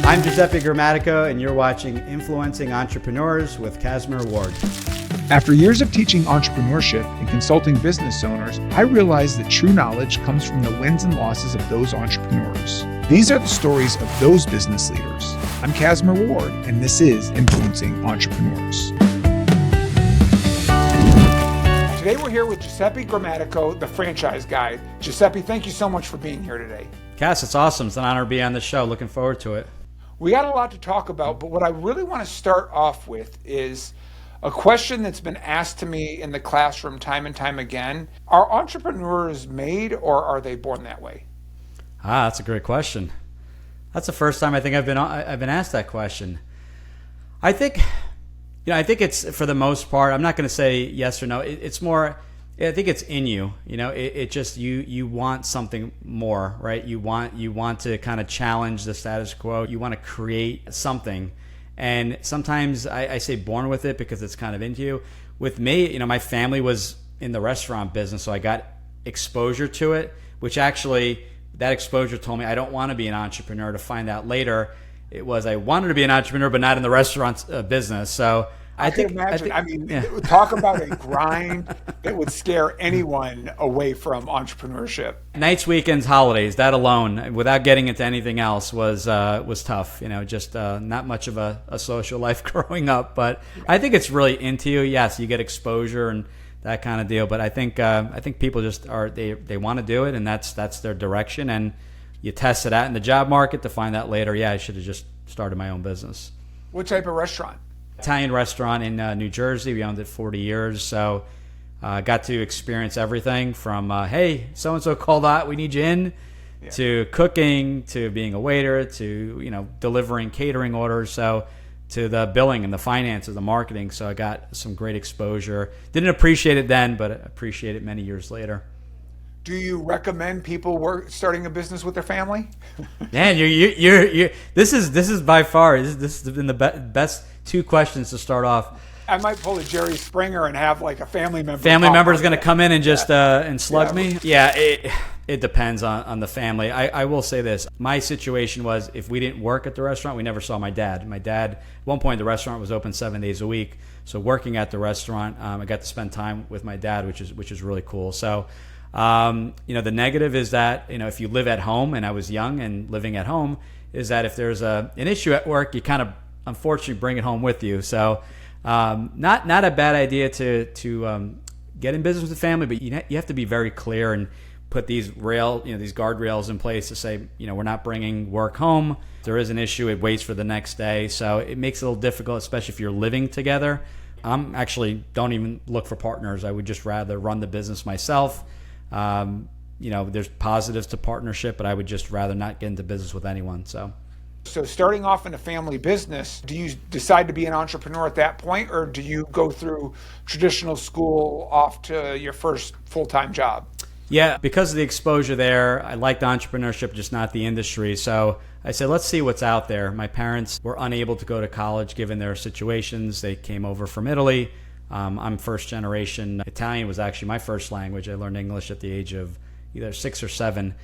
I'm Giuseppe Grammatico, and you're watching Influencing Entrepreneurs with Cassmer Ward. After years of teaching entrepreneurship and consulting business owners, I realized that true knowledge comes from the wins and losses of those entrepreneurs. These are the stories of those business leaders. I'm Cassmer Ward, and this is Influencing Entrepreneurs. Today we're here with Giuseppe Grammatico, the franchise guy. Giuseppe, thank you so much for being here today. Cass, it's awesome. It's an honor to be on the show. Looking forward to it. We got a lot to talk about, but what I really want to start off with is a question that's been asked to me in the classroom time and time again. Are entrepreneurs made or are they born that way? That's a great question. That's the first time I think I've been asked that question. I think it's, for the most part, I'm not going to say yes or no. It's more, I think it's in you. It just, you want something more, right? You want to kind of challenge the status quo. You want to create something. And sometimes I say born with it because it's kind of into you. With me, my family was in the restaurant business, so I got exposure to it, which actually, that exposure told me I don't want to be an entrepreneur. To find out later, it was I wanted to be an entrepreneur, but not in the restaurant business. So I can imagine. Talk about a grind that would scare anyone away from entrepreneurship. Nights, weekends, holidays, that alone, without getting into anything else, was tough. Just not much of a social life growing up. But I think it's really into you. Yes, you get exposure and that kind of deal. But I think people just they want to do it, and that's their direction. And you test it out in the job market to find out later, I should have just started my own business. What type of restaurant? Italian restaurant in New Jersey. We owned it 40 years, so got to experience everything from hey, so and so called out, we need you in, to cooking, to being a waiter, to delivering catering orders, so to the billing and the finances, the marketing. So I got some great exposure. Didn't appreciate it then, but appreciate it many years later. Do you recommend people starting a business with their family? Man, you're this is by far this has been the best two questions to start off. I might pull a Jerry Springer and have like a family member. Family member is going to come in and just and slug me. Yeah, it depends on the family. I will say this: my situation was, if we didn't work at the restaurant, we never saw my dad. My dad, at one point, the restaurant was open 7 days a week. So working at the restaurant, I got to spend time with my dad, which is really cool. So. The negative is that, if you live at home, and I was young and living at home, is that if there's an issue at work, you kind of unfortunately bring it home with you. So not a bad idea to get in business with the family, but you have to be very clear and put these guardrails in place to say, we're not bringing work home. If there is an issue, it waits for the next day. So it makes it a little difficult, especially if you're living together. I'm actually don't even look for partners. I would just rather run the business myself. There's positives to partnership, but I would just rather not get into business with anyone. So starting off in a family business, do you decide to be an entrepreneur at that point, or do you go through traditional school off to your first full-time job? Yeah, because of the exposure there, I liked entrepreneurship, just not the industry. So I said, let's see what's out there. My parents were unable to go to college given their situations. They came over from Italy. I'm first generation. Italian was actually my first language. I learned English at the age of either 6 or 7.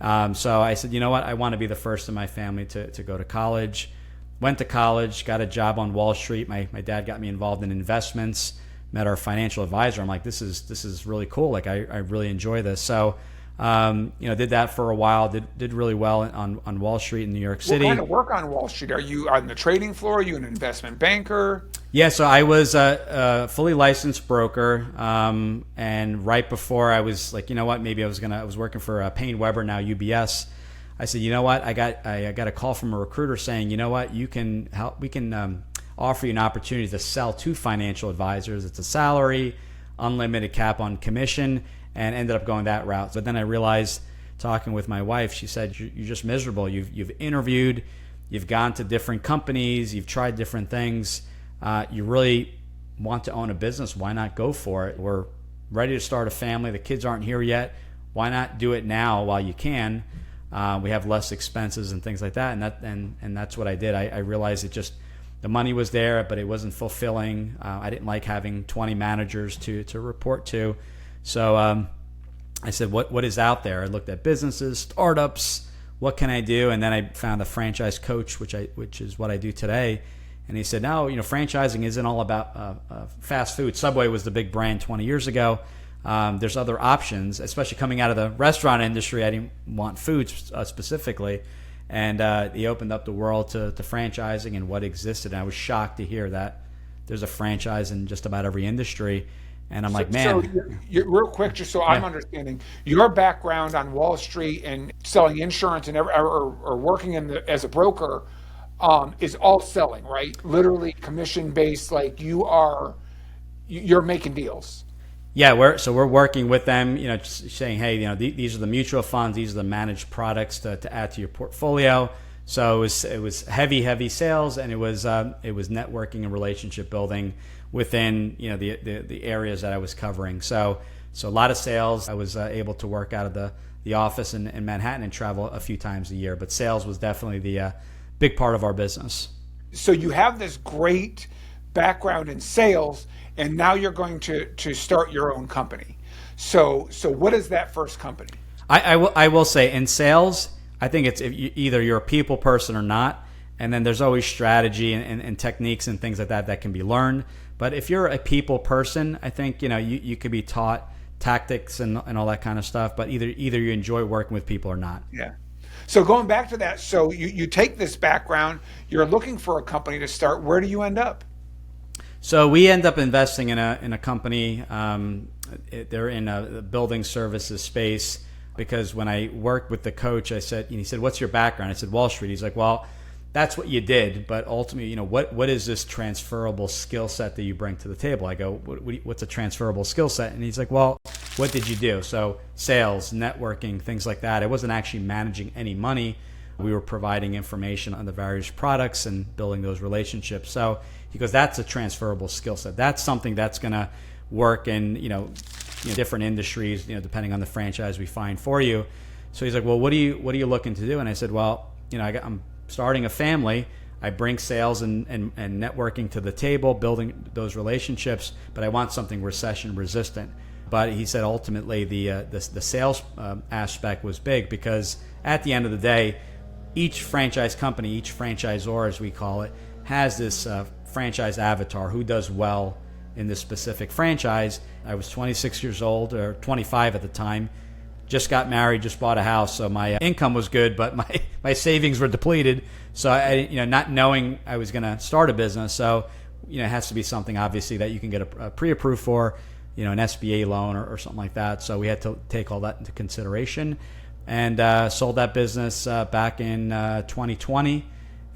So I said, you know what? I want to be the first in my family to go to college. Went to college, got a job on Wall Street. My dad got me involved in investments, met our financial advisor. I'm like, this is really cool. Like, I really enjoy this. So, did that for a while, did really well on Wall Street in New York City. What kind of work on Wall Street? Are you on the trading floor? Are you an investment banker? Yeah, so I was a fully licensed broker, and right before I was like, you know what, maybe I was working for Payne Weber, now UBS. I said, you know what, I got a call from a recruiter saying, you know what, we can offer you an opportunity to sell to financial advisors. It's a salary, unlimited cap on commission, and ended up going that route. But then I realized, talking with my wife, she said, you're just miserable. You've interviewed, you've gone to different companies, you've tried different things. You really want to own a business. Why not go for it? We're ready to start a family. The kids aren't here yet. Why not do it now while you can? We have less expenses and things like that. And that's what I did. I realized the money was there, but it wasn't fulfilling. I didn't like having 20 managers to report to. So I said, what is out there? I looked at businesses, startups, what can I do? And then I found a franchise coach, which is what I do today. And he said, no, franchising isn't all about fast food. Subway was the big brand 20 years ago. There's other options, especially coming out of the restaurant industry. I didn't want food specifically. And he opened up the world to franchising and what existed. And I was shocked to hear that there's a franchise in just about every industry. And I'm like, man. So you're real quick, just so I'm understanding, your background on Wall Street and selling insurance and or working as a broker is all selling, right? Literally commission based, like you're making deals. Yeah, we're working with them, just saying, hey, these are the mutual funds, these are the managed products to add to your portfolio. So it was heavy sales, and it was networking and relationship building within the areas that I was covering. So a lot of sales. I was able to work out of the office in Manhattan and travel a few times a year, but sales was definitely the big part of our business. So you have this great background in sales, and now you're going to start your own company. So what is that first company? I will say in sales, I think it's either you're a people person or not, and then there's always strategy and techniques and things like that can be learned. But if you're a people person, I think you could be taught tactics and all that kind of stuff. But either you enjoy working with people or not. Yeah. So going back to that, so you take this background, you're looking for a company to start. Where do you end up? So we end up investing in a company. They're in a building services space, because when I worked with the coach, he said, "What's your background?" I said, "Wall Street." He's like, "Well, that's what you did, but ultimately, what is this transferable skill set that you bring to the table?" I go, "What's a transferable skill set?" And he's like, "Well, what did you do?" So sales, networking, things like that. I wasn't actually managing any money. We were providing information on the various products and building those relationships. So he goes, "That's a transferable skill set. That's something that's going to work in different industries, depending on the franchise we find for you." So he's like, "Well, what are you looking to do?" And I said, "Well, I'm starting a family. I bring sales and networking to the table, building those relationships, but I want something recession resistant." But he said ultimately the sales aspect was big, because at the end of the day, each franchise company, each franchisor, as we call it, has this franchise avatar who does well in this specific franchise. I was 26 years old, or 25 at the time, just got married, just bought a house, so my income was good, but my savings were depleted. So I, not knowing I was going to start a business, so it has to be something obviously that you can get a pre-approved for, an SBA loan or something like that. So we had to take all that into consideration, and sold that business back in 2020,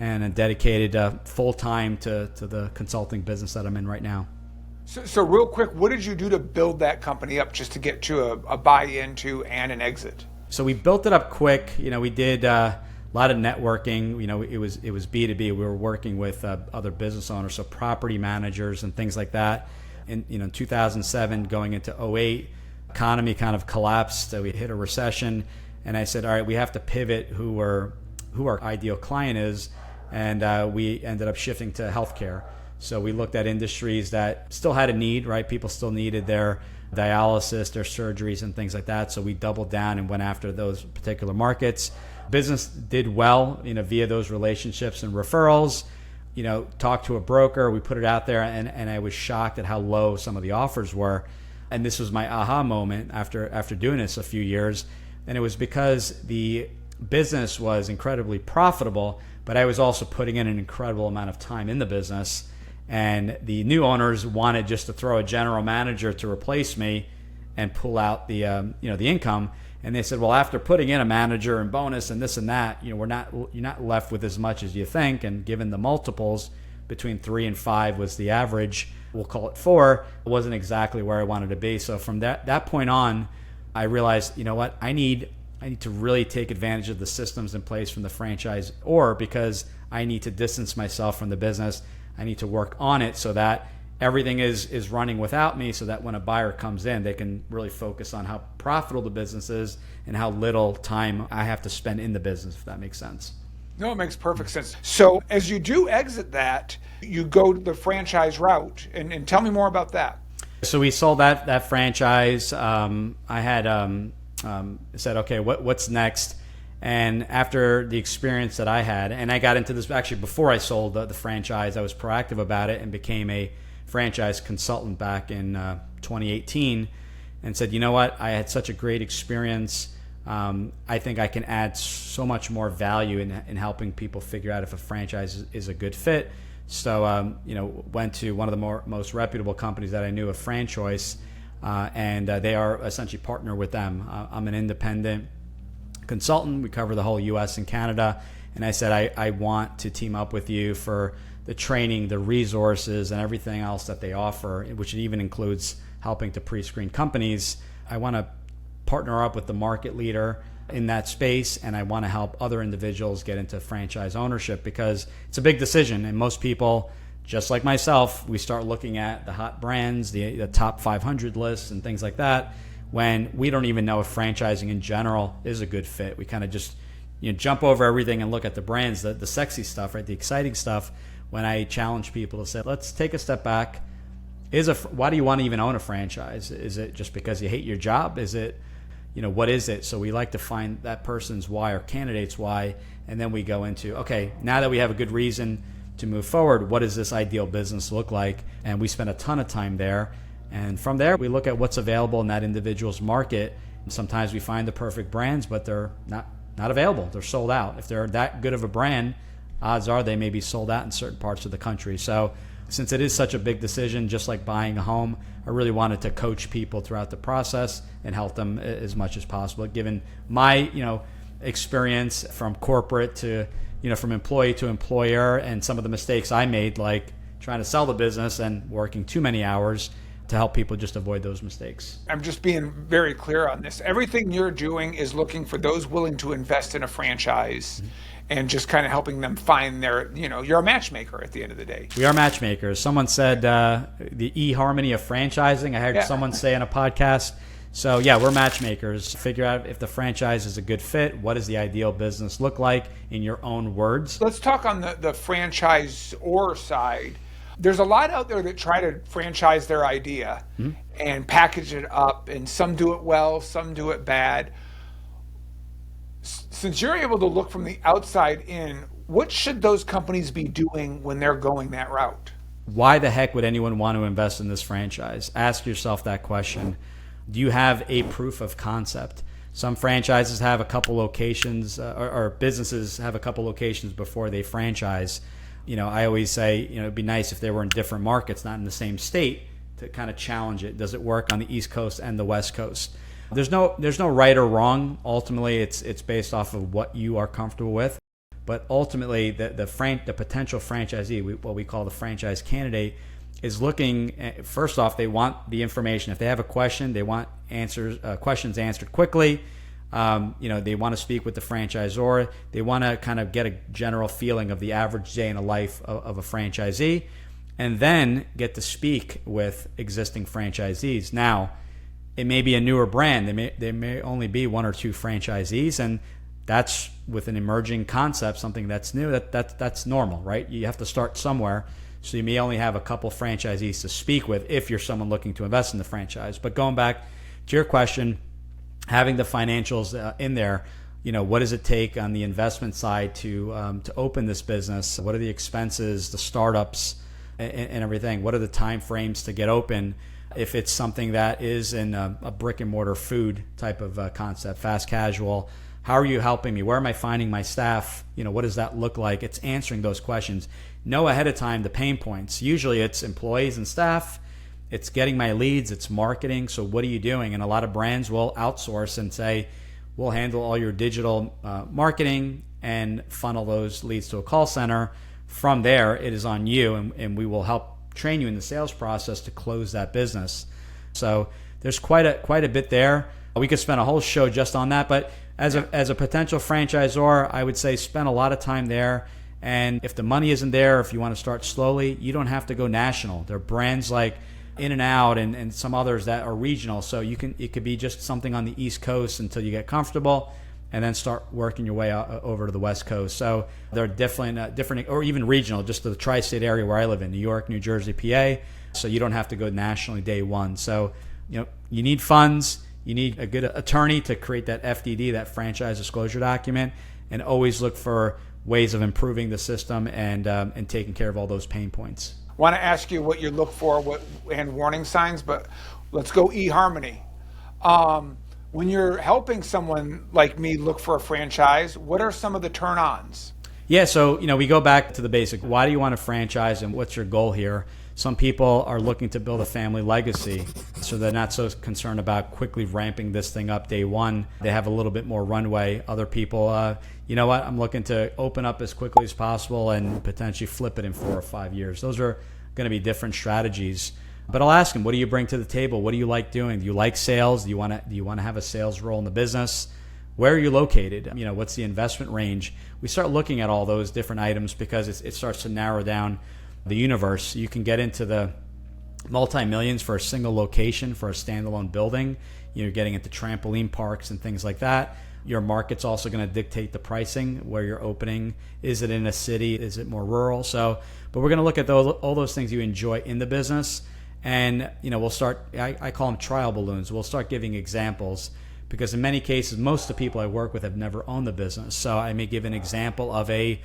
and dedicated full time to the consulting business that I'm in right now. So real quick, what did you do to build that company up just to get to a buy-in to and an exit? So we built it up quick. We did a lot of networking. It was B2B. We were working with other business owners, so property managers and things like that. In 2007, going into 2008, economy kind of collapsed. We hit a recession, and I said, all right, we have to pivot who our ideal client is, and we ended up shifting to healthcare. So we looked at industries that still had a need, right? People still needed their dialysis, their surgeries, and things like that. So we doubled down and went after those particular markets. Business did well, via those relationships and referrals. Talked to a broker, we put it out there, and I was shocked at how low some of the offers were. And this was my aha moment after doing this a few years. And it was because the business was incredibly profitable, but I was also putting in an incredible amount of time in the business. And the new owners wanted just to throw a general manager to replace me and pull out the the income. And they said, well, after putting in a manager and bonus and this and that, you're not left with as much as you think. And given the multiples, between 3 and 5 was the average, we'll call it 4, it wasn't exactly where I wanted to be. So from that point on, I realized, what, I need to really take advantage of the systems in place from the franchise, or because I need to distance myself from the business. I need to work on it so that everything is running without me, so that when a buyer comes in, they can really focus on how profitable the business is and how little time I have to spend in the business, if that makes sense. No, it makes perfect sense. So as you do exit that, you go to the franchise route, and tell me more about that. So we sold that franchise. I had said, okay, what's next? And after the experience that I had, and I got into this actually before I sold the franchise, I was proactive about it and became a franchise consultant back in 2018, and said, you know what, I had such a great experience. I think I can add so much more value in helping people figure out if a franchise is a good fit. So, went to one of the most reputable companies that I knew, of Franchoice, and they are essentially partner with them. I'm an independent consultant. We cover the whole U.S. and Canada, and I said I want to team up with you for the training, the resources, and everything else that they offer, which even includes helping to pre-screen companies. I want to partner up with the market leader in that space, and I want to help other individuals get into franchise ownership, because it's a big decision, and most people, just like myself, we start looking at the hot brands, the top 500 lists and things like that, when we don't even know if franchising in general is a good fit. We kind of just jump over everything and look at the brands, the sexy stuff, right, the exciting stuff. When I challenge people to say, let's take a step back. Why do you want to even own a franchise? Is it just because you hate your job? Is it, what is it? So we like to find that person's why, or candidate's why, and then we go into, okay, now that we have a good reason to move forward, what does this ideal business look like? And we spend a ton of time there. And from there, we look at what's available in that individual's market. And sometimes we find the perfect brands, but they're not available. They're sold out. If they're that good of a brand, odds are they may be sold out in certain parts of the country. So since it is such a big decision, just like buying a home, I really wanted to coach people throughout the process and help them as much as possible, given my experience from corporate to from employee to employer, and some of the mistakes I made, like trying to sell the business and working too many hours, to help people just avoid those mistakes. I'm just being very clear on this. Everything you're doing is looking for those willing to invest in a franchise, and just kind of helping them find their, you're a matchmaker at the end of the day. We are matchmakers. Someone said the eHarmony of franchising. I heard someone say in a podcast. So yeah, we're matchmakers. Figure out if the franchise is a good fit. What does the ideal business look like in your own words? Let's talk on the franchisor side. There's a lot out there that try to franchise their idea and package it up, and some do it well, some do it bad. Since you're able to look from the outside in, what should those companies be doing when they're going that route? Why the heck would anyone want to invest in this franchise? Ask yourself that question. Do you have a proof of concept? Some franchises have a couple locations, or businesses have a couple locations before they franchise. I always say, it'd be nice if they were in different markets, not in the same state, to kind of challenge it. Does it work on the East Coast and the West Coast? There's no right or wrong. Ultimately, it's based off of what you are comfortable with. But ultimately, the potential franchisee, what we call the franchise candidate, is looking. First off, they want the information. If they have a question, they want questions answered quickly. They want to speak with the franchisor. They want to kind of get a general feeling of the average day in the life of a franchisee, and then get to speak with existing franchisees. Now, it may be a newer brand. There may only be one or two franchisees, and that's with an emerging concept, something that's new. That's normal, right? You have to start somewhere. So you may only have a couple franchisees to speak with if you're someone looking to invest in the franchise. But going back to your question, having the financials in there, what does it take on the investment side to open this business? What are the expenses, the startups, and everything? What are the time frames to get open? If it's something that is in a brick and mortar food type of concept, fast casual, how are you helping me? Where am I finding my staff? What does that look like? It's answering those questions. Know ahead of time the pain points. Usually it's employees and staff. It's getting my leads. It's marketing. So what are you doing? And a lot of brands will outsource and say, we'll handle all your digital marketing and funnel those leads to a call center. From there, it is on you, and we will help train you in the sales process to close that business. So there's quite a bit there. We could spend a whole show just on that, but as a potential franchisor, I would say spend a lot of time there. And if the money isn't there, if you want to start slowly, you don't have to go national. There are brands like In-N-Out and some others that are regional. So it could be just something on the East Coast until you get comfortable, and then start working your way out over to the West Coast. So they're different, or even regional, just the tri-state area where I live in, New York, New Jersey, PA. So you don't have to go nationally day one. So you need funds. You need a good attorney to create that FDD, that franchise disclosure document, and always look for ways of improving the system and taking care of all those pain points. I want to ask you what you look for and warning signs, but let's go eHarmony. When you're helping someone like me look for a franchise, what are some of the turn-ons? Yeah, so we go back to the basic. Why do you want a franchise and what's your goal here? Some people are looking to build a family legacy, so they're not so concerned about quickly ramping this thing up day one. They have a little bit more runway. Other people, you know what, I'm looking to open up as quickly as possible and potentially flip it in 4 or 5 years. Those are going to be different strategies. But I'll ask them, what do you bring to the table? What do you like doing? Do you like sales? Do you want to have a sales role in the business? Where are you located? What's the investment range? We start looking at all those different items because it starts to narrow down the universe. You can get into the multi-millions for a single location, for a standalone building. You're getting into trampoline parks and things like that. Your market's also going to dictate the pricing where you're opening. Is it in a city? Is it more rural? But we're going to look at all those things you enjoy in the business. And, we'll start, I call them trial balloons. We'll start giving examples because in many cases, most of the people I work with have never owned the business. So I may give an example of a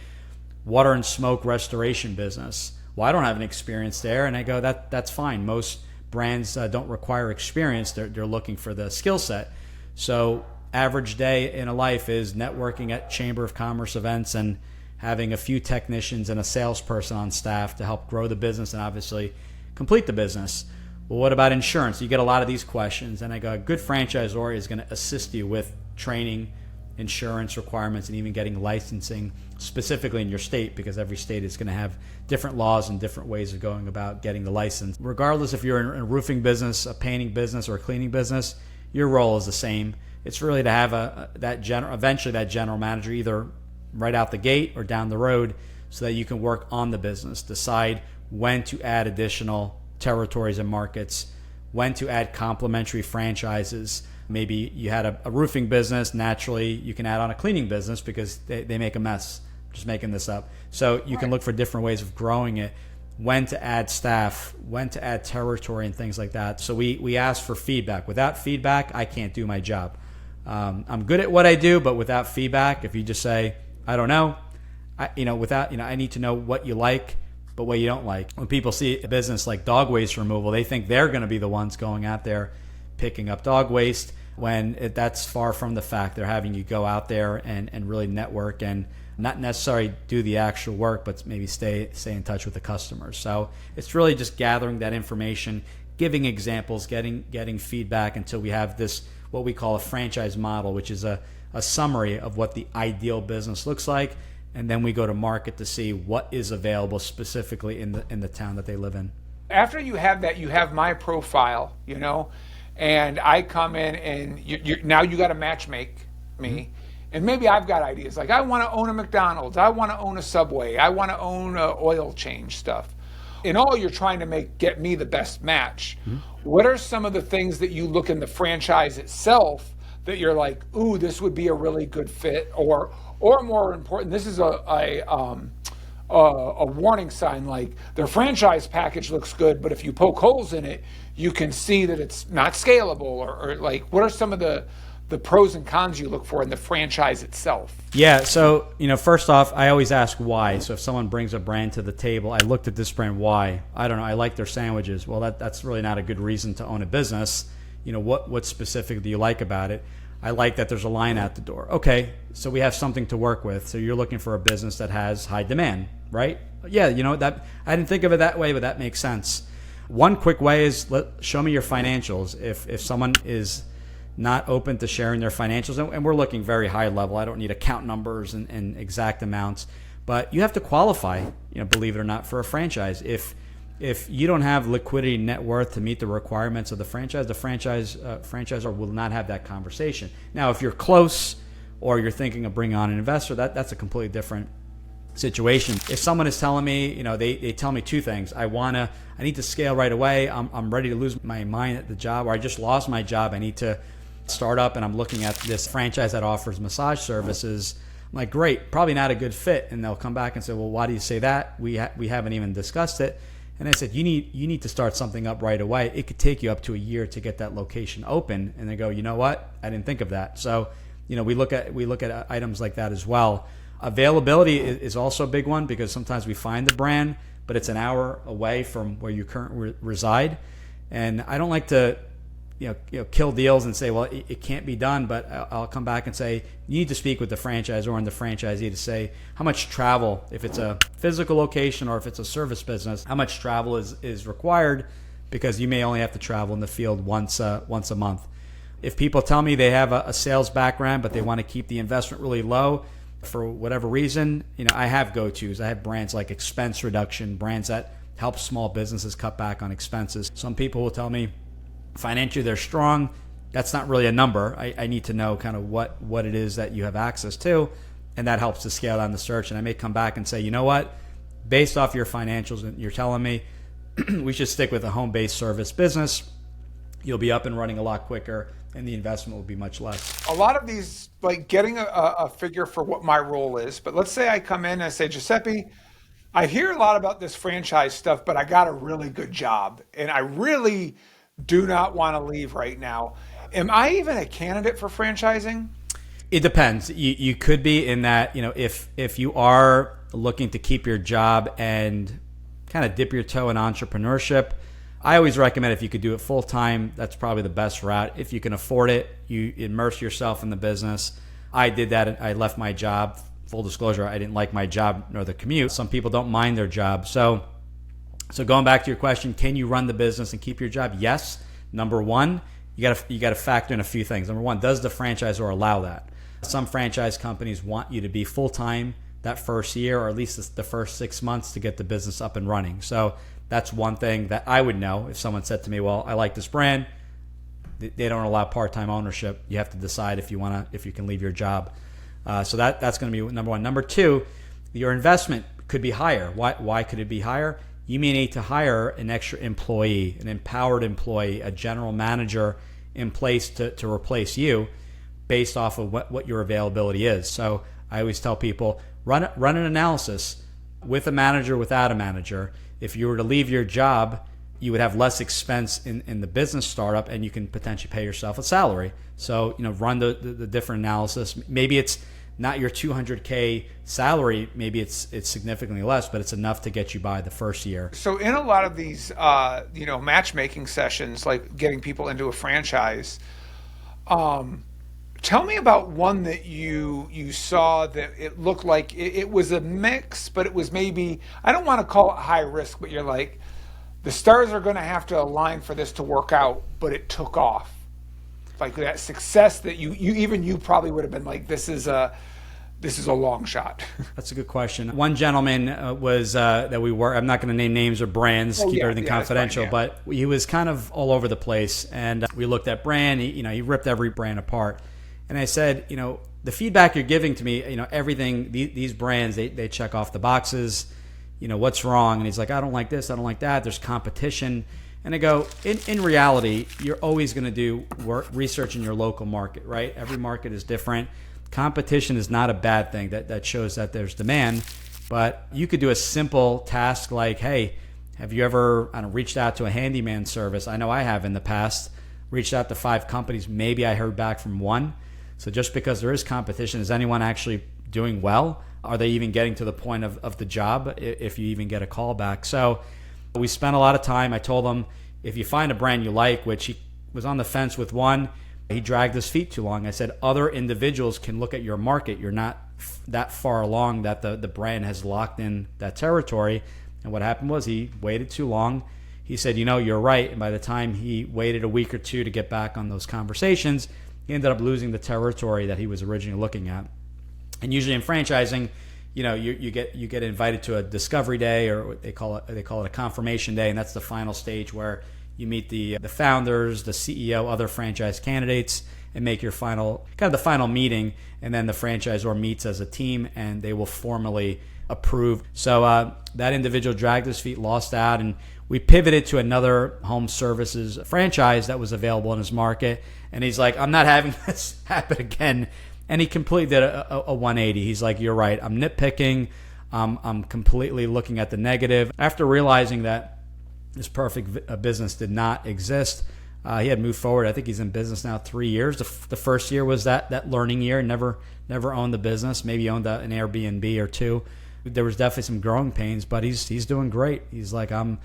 water and smoke restoration business. Well, I don't have an experience there. And I go, that's fine. Most brands don't require experience. They're looking for the skill set. So average day in a life is networking at Chamber of Commerce events and having a few technicians and a salesperson on staff to help grow the business and obviously complete the business. Well, what about insurance? You get a lot of these questions. And I go, a good franchisor is going to assist you with training, insurance requirements, and even getting licensing specifically in your state, because every state is going to have different laws and different ways of going about getting the license. Regardless if you're in a roofing business, a painting business, or a cleaning business, your role is the same. It's really to have eventually that general manager either right out the gate or down the road so that you can work on the business, decide when to add additional territories and markets, when to add complementary franchises. Maybe you had a roofing business. Naturally, you can add on a cleaning business because they make a mess. Just making this up. So you can look for different ways of growing it, when to add staff, when to add territory and things like that. So we ask for feedback. Without feedback, I can't do my job. I'm good at what I do, but without feedback, if you just say, I don't know, I need to know what you like, but what you don't like. When people see a business like dog waste removal, they think they're going to be the ones going out there picking up dog waste, when that's far from the fact. They're having you go out there and really network and not necessarily do the actual work, but maybe stay in touch with the customers. So it's really just gathering that information, giving examples, getting feedback until we have this, what we call a franchise model, which is a summary of what the ideal business looks like. And then we go to market to see what is available specifically in the town that they live in. After you have that, you have my profile, and I come in and now you got to matchmake me. Mm-hmm. And maybe I've got ideas like I want to own a McDonald's, I want to own a Subway, I want to own oil change stuff. In all, you're trying to get me the best match. Mm-hmm. What are some of the things that you look in the franchise itself that you're like, ooh, this would be a really good fit, or more important, this is a warning sign, like their franchise package looks good, but if you poke holes in it, you can see that it's not scalable, or like, what are some of the pros and cons you look for in the franchise itself? Yeah, so first off, I always ask why. So if someone brings a brand to the table, I looked at this brand, why? I don't know, I like their sandwiches. Well, that's really not a good reason to own a business. What specific do you like about it? I like that there's a line out the door. Okay, so we have something to work with. So you're looking for a business that has high demand, right? Yeah, that I didn't think of it that way, but that makes sense. One quick way is show me your financials. If someone is not open to sharing their financials, and we're looking very high level. I don't need account numbers and exact amounts, but you have to qualify, believe it or not, for a franchise. If you don't have liquidity net worth to meet the requirements of the franchisor will not have that conversation. Now, if you're close or you're thinking of bringing on an investor, that's a completely different situation. If someone is telling me, they tell me two things. I need to scale right away. I'm ready to lose my mind at the job, or I just lost my job. I need to start up, and I'm looking at this franchise that offers massage services. I'm like, great, probably not a good fit. And they'll come back and say, well, why do you say that? We haven't even discussed it. And I said, you need to start something up right away. It could take you up to a year to get that location open. And they go, you know what? I didn't think of that. So, we look at items like that as well. Availability is also a big one, because sometimes we find the brand, but it's an hour away from where you currently reside. And I don't like to kill deals and say, well, it can't be done, but I'll come back and say, you need to speak with the franchisor and the franchisee to say how much travel, if it's a physical location or if it's a service business, how much travel is required, because you may only have to travel in the field once a month. If people tell me they have a sales background, but they want to keep the investment really low for whatever reason, I have go-tos. I have brands like expense reduction, brands that help small businesses cut back on expenses. Some people will tell me, financially they're strong. That's not really a number. I need to know kind of what it is that you have access to, and that helps to scale down the search. And I may come back and say, you know what, based off your financials, and you're telling me we should stick with a home-based service business. You'll be up and running a lot quicker, and the investment will be much less. A lot of these, like getting a figure for what my role is, but let's say I come in and I say, Giuseppe, I hear a lot about this franchise stuff, but I got a really good job, and I really do not want to leave right now. Am I even a candidate for franchising? It depends. You could be, in that, if you are looking to keep your job and kind of dip your toe in entrepreneurship, I always recommend, if you could do it full time, that's probably the best route. If you can afford it, you immerse yourself in the business. I did that. I left my job. Full disclosure, I didn't like my job nor the commute. Some people don't mind their job. So going back to your question, can you run the business and keep your job? Yes. Number one, you got to factor in a few things. Number one, does the franchisor allow that? Some franchise companies want you to be full-time that first year, or at least the first 6 months, to get the business up and running. So that's one thing that I would know. If someone said to me, well, I like this brand, they don't allow part-time ownership. You have to decide if you can leave your job. So that's going to be number one. Number two, your investment could be higher. Why could it be higher? You may need to hire an extra employee, an empowered employee, a general manager in place to replace you, based off of what your availability is. So I always tell people, run an analysis with a manager, without a manager. If you were to leave your job, you would have less expense in the business startup, and you can potentially pay yourself a salary. So run the different analysis. Maybe it's not your $200K salary, maybe it's significantly less, but it's enough to get you by the first year. So in a lot of these, matchmaking sessions, like getting people into a franchise, tell me about one that you saw that it looked like it was a mix, but it was maybe, I don't want to call it high risk, but you're like, the stars are going to have to align for this to work out, but it took off. Like that success that you probably would have been like, this is a long shot. That's a good question. One gentleman was that we were, I'm not going to name names or brands, keep everything confidential, fine, but he was kind of all over the place. And we looked at brand, he ripped every brand apart. And I said, the feedback you're giving to me, everything, these brands, they check off the boxes, what's wrong? And he's like, I don't like this, I don't like that. There's competition. And I go, in reality, you're always going to do research in your local market, right? Every market is different. Competition is not a bad thing. That shows that there's demand. But you could do a simple task like, hey, have you ever reached out to a handyman service? I know I have in the past. Reached out to 5 companies. Maybe I heard back from 1. So just because there is competition, is anyone actually doing well? Are they even getting to the point of the job, if you even get a call back? So we spent a lot of time. I told him, if you find a brand you like, which he was on the fence with one, he dragged his feet too long. I said, other individuals can look at your market. You're not that far along that the brand has locked in that territory. And what happened was, he waited too long. He said, you're right. And by the time he waited a week or two to get back on those conversations, he ended up losing the territory that he was originally looking at. And usually in franchising, you get invited to a discovery day, or they call it a confirmation day, and that's the final stage where you meet the founders, the CEO, other franchise candidates, and make your the final meeting. And then the franchisor meets as a team, and they will formally approve. So that individual dragged his feet, lost out, and we pivoted to another home services franchise that was available in his market. And he's like, I'm not having this happen again. And he completely did a 180. He's like, you're right. I'm nitpicking. I'm completely looking at the negative. After realizing that This perfect business did not exist. He had moved forward. I think he's in business now 3 years. The first year was that learning year. Never owned the business. Maybe owned an Airbnb or two. There was definitely some growing pains, but he's doing great. He's like, I'm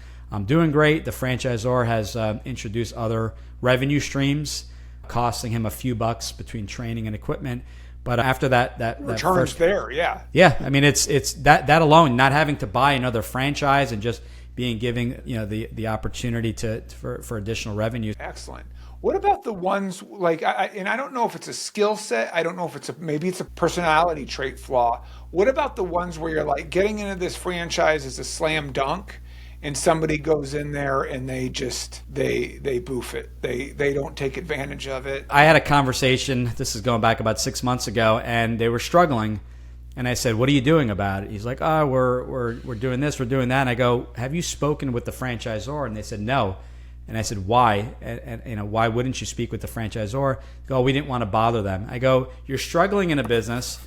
doing great. The franchisor has introduced other revenue streams, costing him a few bucks between training and equipment. But after that returns there, yeah. Yeah, I mean it's that alone, not having to buy another franchise and just being given the opportunity for additional revenue. Excellent. What about the ones like and I don't know if it's a skill set, I don't know if maybe it's a personality trait flaw. What about the ones where you're like getting into this franchise is a slam dunk and somebody goes in there and they boof it. They don't take advantage of it. I had a conversation, this is going back about 6 months ago, and they were struggling. And I said, "What are you doing about it?" He's like, "Oh, we're doing this, we're doing that." And I go, "Have you spoken with the franchisor?" And they said, "No." And I said, "Why?" And why wouldn't you speak with the franchisor? They go, "We didn't want to bother them." I go, "You're struggling in a business.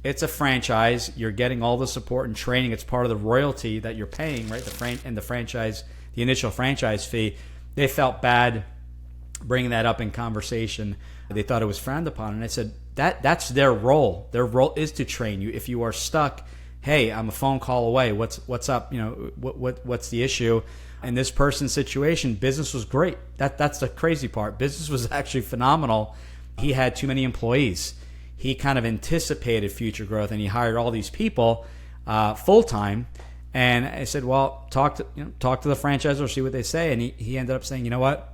It's a franchise. You're getting all the support and training. It's part of the royalty that you're paying, right? The initial franchise fee." They felt bad bringing that up in conversation. They thought it was frowned upon. And I said, that's their role. Their role is to train you. If you are stuck, hey, I'm a phone call away. What's up? What's the issue? In this person's situation, business was great. That's the crazy part. Business was actually phenomenal. He had too many employees. He kind of anticipated future growth, and he hired all these people full time. And I said, well, talk to the franchisor, see what they say. And he ended up saying, you know what?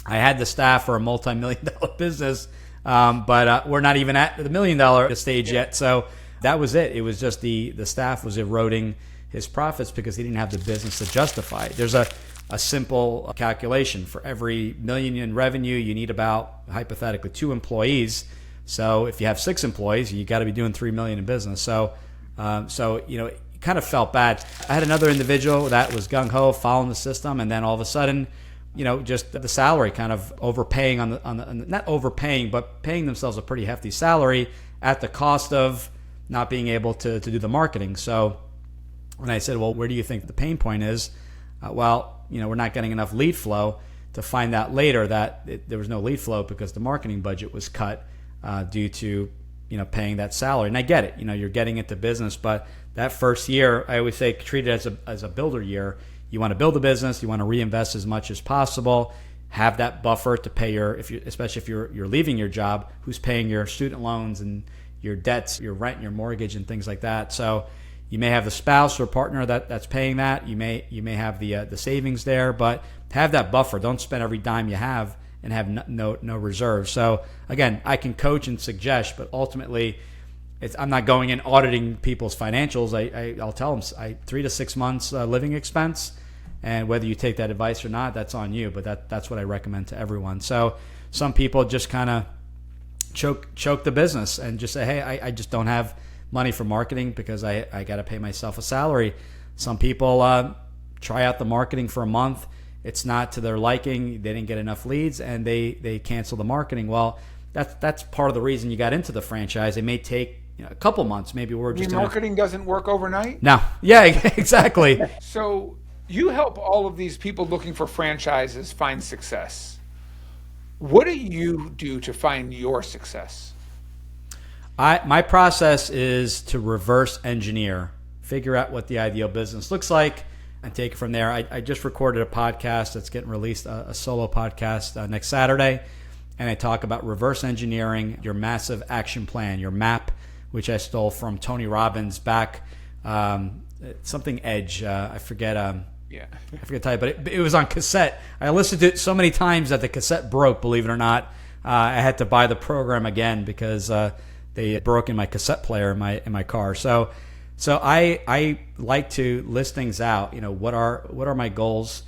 I had the staff for a multi-million-dollar business, but we're not even at the $1 million stage yet. So that was it. It was just the staff was eroding his profits because he didn't have the business to justify it. There's a simple calculation. For every million in revenue, you need about, hypothetically, 2 employees. So if you have 6 employees, you got to be doing $3 million in business. So it kind of felt bad. I had another individual that was gung-ho, following the system, and then all of a sudden, just the salary kind of overpaying on the not overpaying, but paying themselves a pretty hefty salary at the cost of not being able to do the marketing. So when I said, well, where do you think the pain point is? We're not getting enough lead flow. To find out later that there was no lead flow because the marketing budget was cut due to paying that salary. And I get it. You're getting into business, but that first year, I always say, treat it as a builder year. You want to build a business. You want to reinvest as much as possible. Have that buffer to pay especially if you're leaving your job, who's paying your student loans and your debts, your rent, your mortgage, and things like that. So you may have the spouse or partner that's paying that. You may have the savings there, but have that buffer. Don't spend every dime you have and have no reserves. So again, I can coach and suggest, but ultimately, I'm not going in auditing people's financials. I'll tell them 3 to 6 months living expense, and whether you take that advice or not, that's on you. But that's what I recommend to everyone. So some people just kind of choke the business and just say, hey, I just don't have money for marketing because I got to pay myself a salary. Some people try out the marketing for a month. It's not to their liking. They didn't get enough leads, and they cancel the marketing. Well, that's part of the reason you got into the franchise. It may take a couple months. Maybe we're just marketing doesn't work overnight. No, yeah, exactly. So you help all of these people looking for franchises find success. What do you do to find your success? My process is to reverse engineer, figure out what the ideal business looks like, and take it from there. I just recorded a podcast that's getting released, a solo podcast next Saturday, and I talk about reverse engineering your massive action plan, your MAP, which I stole from Tony Robbins back, something Edge. I forget. I forget to tell you, but it was on cassette. I listened to it so many times that the cassette broke. Believe it or not, I had to buy the program again because they broke in my cassette player in my car. So I like to list things out. What are my goals?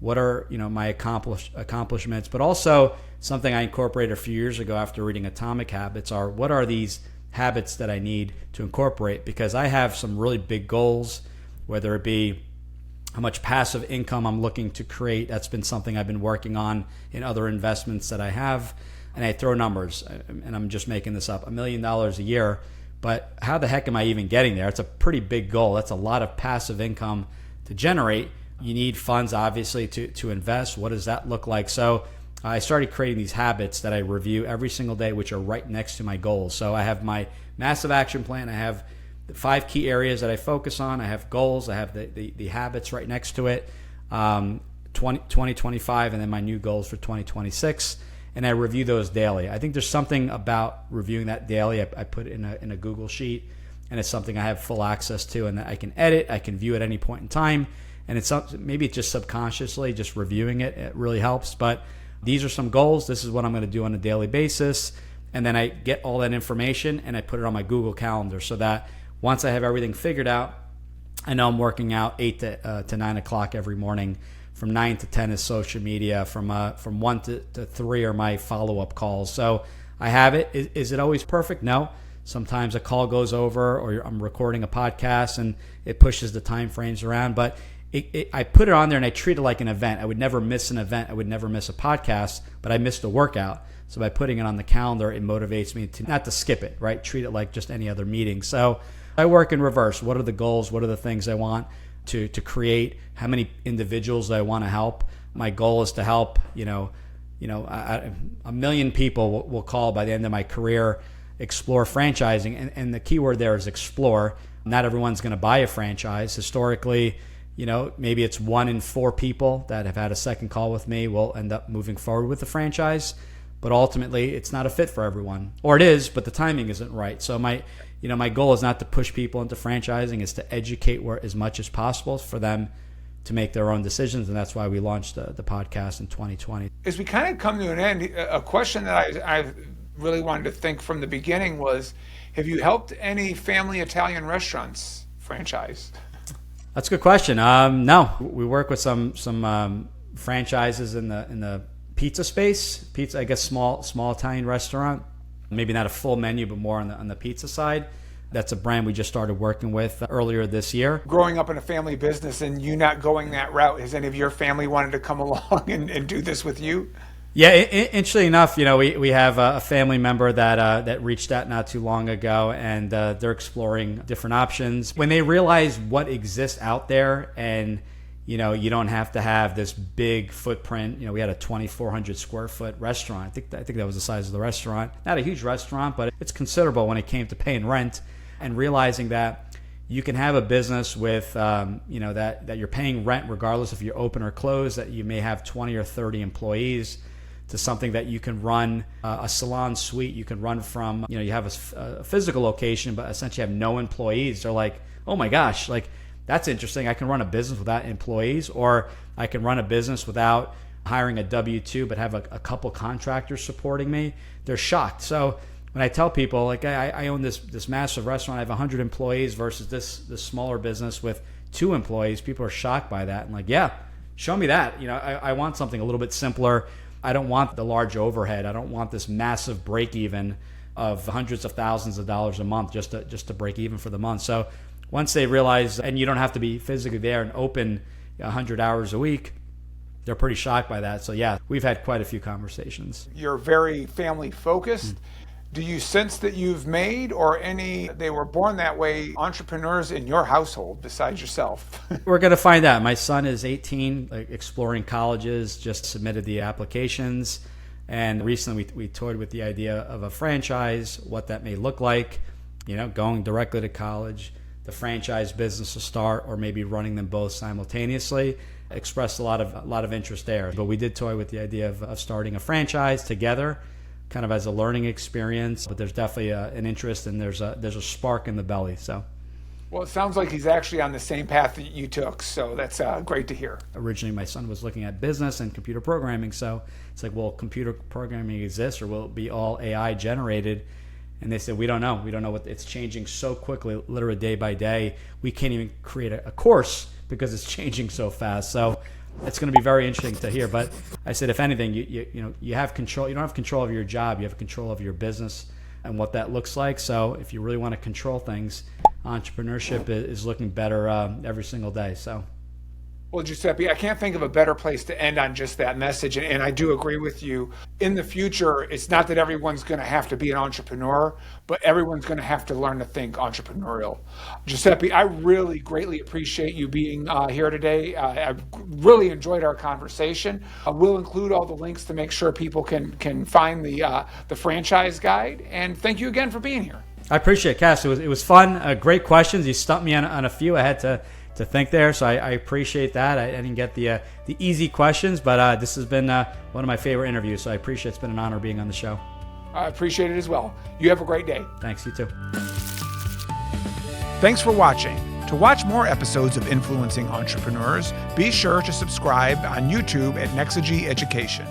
What are my accomplishments? But also something I incorporated a few years ago after reading Atomic Habits are what are these habits that I need to incorporate, because I have some really big goals, whether it be how much passive income I'm looking to create. That's been something I've been working on in other investments that I have. And I throw numbers, and I'm just making this up, $1 million a year. But how the heck am I even getting there? It's a pretty big goal. That's a lot of passive income to generate. You need funds, obviously, to invest. What does that look like? So I started creating these habits that I review every single day, which are right next to my goals. So I have my massive action plan. I have the 5 key areas that I focus on. I have goals. I have the habits right next to it, 2025, and then my new goals for 2026. And I review those daily. I think there's something about reviewing that daily. I put it in a Google sheet, and it's something I have full access to, and that I can edit. I can view at any point in time. And it's maybe just subconsciously, just reviewing it really helps. But these are some goals. This is what I'm going to do on a daily basis. And then I get all that information and I put it on my Google Calendar so that once I have everything figured out, I know I'm working out 8 to 9 o'clock every morning. From 9 to 10 is social media. From 1 to 3 are my follow-up calls. So I have it. Is it always perfect? No. Sometimes a call goes over, or I'm recording a podcast and it pushes the time frames around. But I put it on there and I treat it like an event. I would never miss an event. I would never miss a podcast, but I missed a workout. So by putting it on the calendar, it motivates me to not to skip it, right? Treat it like just any other meeting. So I work in reverse. What are the goals? What are the things I want to create? How many individuals do I want to help? My goal is to help, a million people will call by the end of my career, explore franchising. And the key word there is explore. Not everyone's going to buy a franchise. Historically, maybe it's 1 in 4 people that have had a second call with me will end up moving forward with the franchise. But ultimately, it's not a fit for everyone. Or it is, but the timing isn't right. So my goal is not to push people into franchising. It's to educate as much as possible for them to make their own decisions. And that's why we launched the podcast in 2020. As we kind of come to an end, a question that I really wanted to think from the beginning was, have you helped any family Italian restaurants franchise? That's a good question. No, we work with some franchises in the pizza space. Pizza, I guess, small Italian restaurant. Maybe not a full menu, but more on the pizza side. That's a brand we just started working with earlier this year. Growing up in a family business and you not going that route, has any of your family wanted to come along and do this with you? Yeah, interestingly enough, we have a family member that reached out not too long ago, and they're exploring different options. When they realize what exists out there, and you don't have to have this big footprint. We had a 2,400 square foot restaurant. I think that was the size of the restaurant. Not a huge restaurant, but it's considerable when it came to paying rent, and realizing that you can have a business with that you're paying rent regardless if you're open or closed. That you may have 20 or 30 employees. To something that you can run a salon suite. You can run from, you have a physical location, but essentially have no employees. They're like, oh my gosh, like that's interesting. I can run a business without employees, or I can run a business without hiring a W-2, but have a couple contractors supporting me. They're shocked. So when I tell people, like, I own this massive restaurant, I have 100 employees versus this smaller business with 2 employees, people are shocked by that. And like, yeah, show me that. I want something a little bit simpler. I don't want the large overhead. I don't want this massive break even of hundreds of thousands of dollars a month just to break even for the month. So once they realize, and you don't have to be physically there and open 100 hours a week, they're pretty shocked by that. So yeah, we've had quite a few conversations. You're very family focused. Do you sense that you've made, or they were born that way, entrepreneurs in your household besides yourself? We're going to find out. My son is 18, exploring colleges, just submitted the applications. And recently we toyed with the idea of a franchise, what that may look like, going directly to college, the franchise business to start, or maybe running them both simultaneously. Expressed a lot of interest there. But we did toy with the idea of starting a franchise together, kind of as a learning experience. But there's definitely an interest, and there's a spark in the belly. So, well, it sounds like he's actually on the same path that you took, so that's great to hear. Originally, my son was looking at business and computer programming, so it's like, will computer programming exist, or will it be all AI generated? And they said, we don't know. We don't know what it's changing so quickly, literally day by day. We can't even create a course because it's changing so fast. So it's going to be very interesting to hear. But I said, if anything, you have control. You don't have control of your job. You have control of your business and what that looks like. So if you really want to control things, entrepreneurship is looking better every single day. So. Well, Giuseppe, I can't think of a better place to end on just that message. And I do agree with you. In the future, it's not that everyone's going to have to be an entrepreneur, but everyone's going to have to learn to think entrepreneurial. Giuseppe, I really greatly appreciate you being here today. I really enjoyed our conversation. We'll include all the links to make sure people can find the franchise guide. And thank you again for being here. I appreciate it, Cass. It was fun. Great questions. You stumped me on a few. I had to think there, so I appreciate that. I didn't get the easy questions, but this has been one of my favorite interviews, so I appreciate it's been an honor being on the show. I appreciate it as well. You have a great day. Thanks, you too. Thanks for watching. To watch more episodes of Influencing Entrepreneurs, be sure to subscribe on YouTube at Nexagy Education.